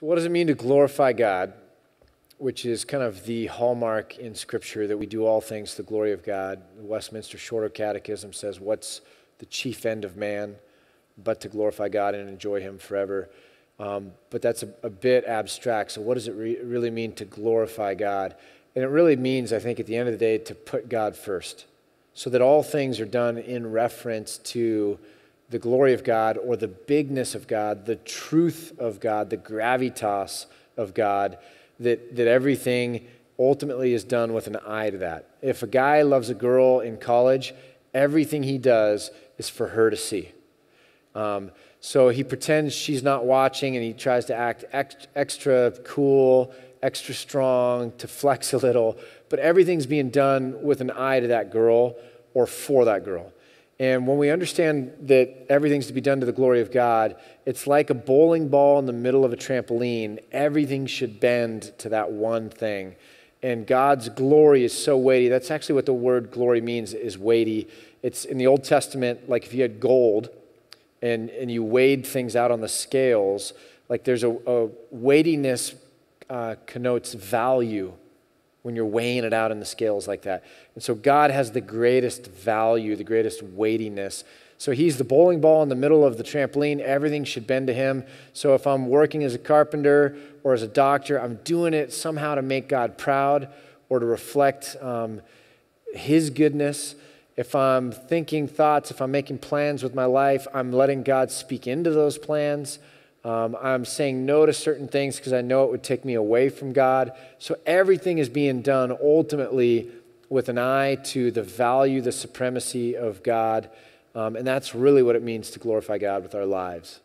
So what does it mean to glorify God, which is kind of the hallmark in Scripture that we do all things to the glory of God? The Westminster Shorter Catechism says, what's the chief end of man but to glorify God and enjoy him forever? But that's a bit abstract. So what does it really mean to glorify God? And it really means, I think, at the end of the day, to put God first, so that all things are done in reference to the glory of God, or the bigness of God, the truth of God, the gravitas of God, that everything ultimately is done with an eye to that. If a guy loves a girl in college, everything he does is for her to see. So he pretends she's not watching, and he tries to act extra cool, extra strong, to flex a little, but everything's being done with an eye to that girl or for that girl. And when we understand that everything's to be done to the glory of God, it's like a bowling ball in the middle of a trampoline. Everything should bend to that one thing. And God's glory is so weighty. That's actually what the word glory means, is weighty. It's in the Old Testament, like if you had gold and you weighed things out on the scales, like there's a weightiness connotes value when you're weighing it out in the scales like that. And so God has the greatest value, the greatest weightiness. So he's the bowling ball in the middle of the trampoline. Everything should bend to him. So if I'm working as a carpenter or as a doctor, I'm doing it somehow to make God proud or to reflect his goodness. If I'm thinking thoughts, if I'm making plans with my life, I'm letting God speak into those plans. I'm saying no to certain things because I know it would take me away from God. So everything is being done ultimately with an eye to the value, the supremacy of God. And that's really what it means to glorify God with our lives.